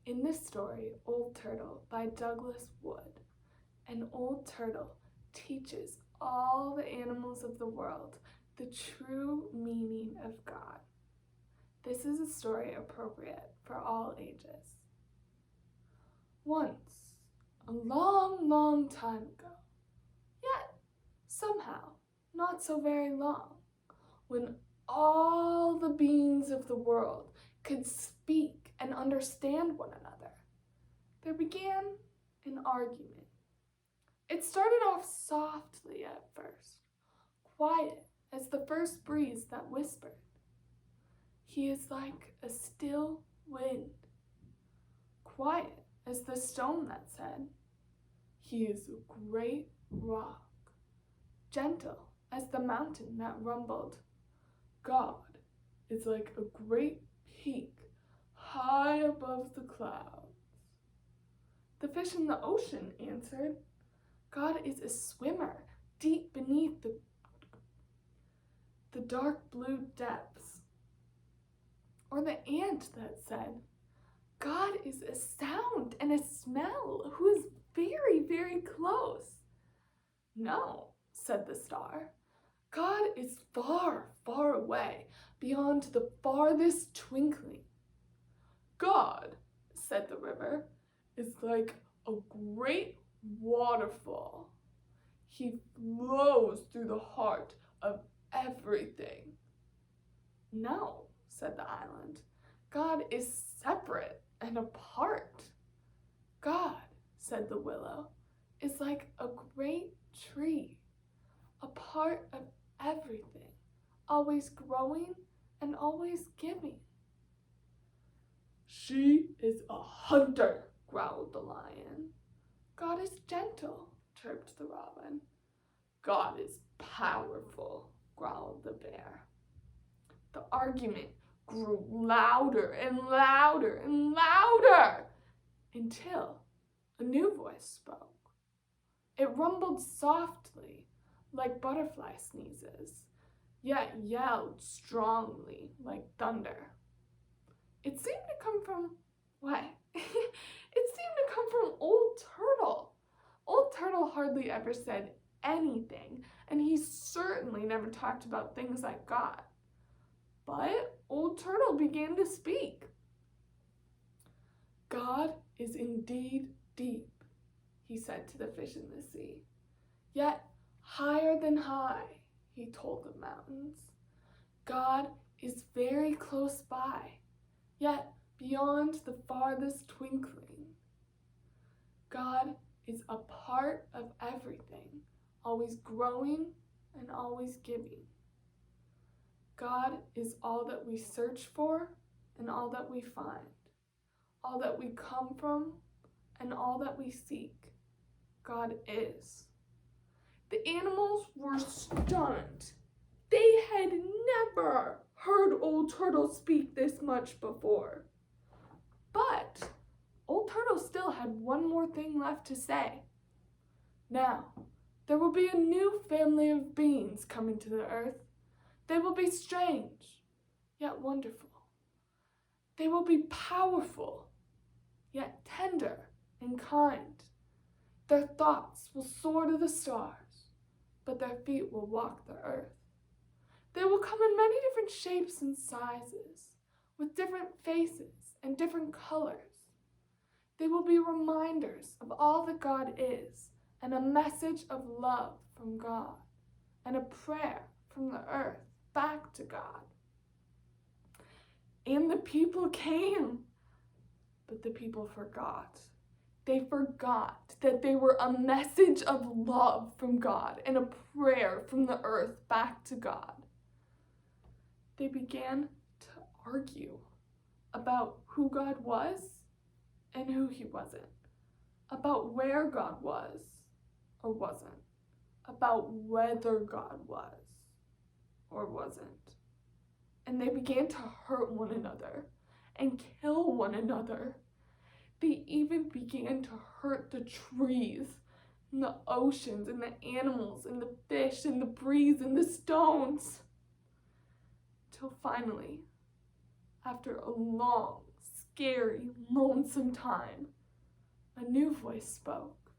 In this story, Old Turtle by Douglas Wood, an old turtle teaches all the animals of the world the true meaning of God. This is a story appropriate for all ages. Once, a long, long time ago, yet somehow not so very long, when all the beings of the world could speak and understand one another, there began an argument. It started off softly at first, quiet as the first breeze that whispered. He is like a still wind, quiet as the stone that said, he is a great rock, gentle as the mountain that rumbled, God is like a great peak high above the clouds. The fish in the ocean answered, God is a swimmer deep beneath the dark blue depths. Or the ant that said, God is a sound and a smell who is very, very close. No, said the star, God is far, far away, beyond the farthest twinkling. God, said the river, is like a great waterfall. He flows through the heart of everything. No, said the island, God is separate and apart. God, said the willow, is like a great tree, a part of everything, always growing and always giving. She is a hunter, growled the lion. God is gentle, chirped the robin. God is powerful, growled the bear. The argument grew louder and louder and louder until a new voice spoke. It rumbled softly like butterfly sneezes, yet yelled strongly like thunder. It seemed to come from, what? It seemed to come from Old Turtle. Old Turtle hardly ever said anything, and he certainly never talked about things like God. But Old Turtle began to speak. God is indeed deep, he said to the fish in the sea. Yet higher than high, he told the mountains. God is very close by, yet beyond the farthest twinkling. God is a part of everything, always growing and always giving. God is all that we search for and all that we find, all that we come from and all that we seek. God is. The animals were stunned. They had never heard Old Turtle speak this much before. But Old Turtle still had one more thing left to say. Now, there will be a new family of beings coming to the earth. They will be strange, yet wonderful. They will be powerful, yet tender and kind. Their thoughts will soar to the stars, but their feet will walk the earth. They will come in many different shapes and sizes, with different faces and different colors. They will be reminders of all that God is, and a message of love from God, and a prayer from the earth back to God. And the people came, but the people forgot. They forgot that they were a message of love from God and a prayer from the earth back to God. They began to argue about who God was and who he wasn't, about where God was or wasn't, about whether God was or wasn't. And they began to hurt one another and kill one another. They even began to hurt the trees and the oceans and the animals and the fish and the breeze and the stones. Till finally, after a long, scary, lonesome time, a new voice spoke.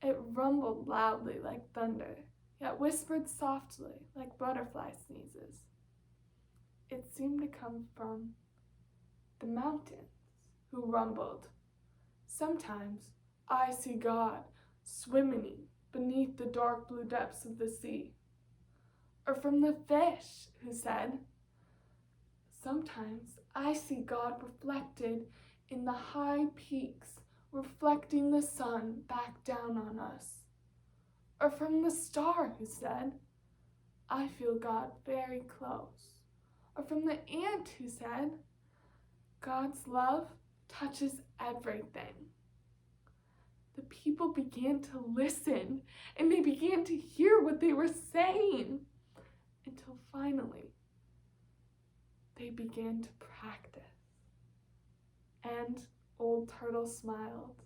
It rumbled loudly like thunder, yet whispered softly like butterfly sneezes. It seemed to come from the mountains, who rumbled, "Sometimes I see God swimming beneath the dark blue depths of the sea." Or from the fish, who said, "Sometimes I see God reflected in the high peaks, reflecting the sun back down on us." Or from the star, who said, "I feel God very close." Or from the ant, who said, "God's love touches everything." The people began to listen, and they began to hear what they were saying, until finally they began to practice. And Old Turtle smiled,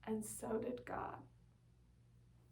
and so did God.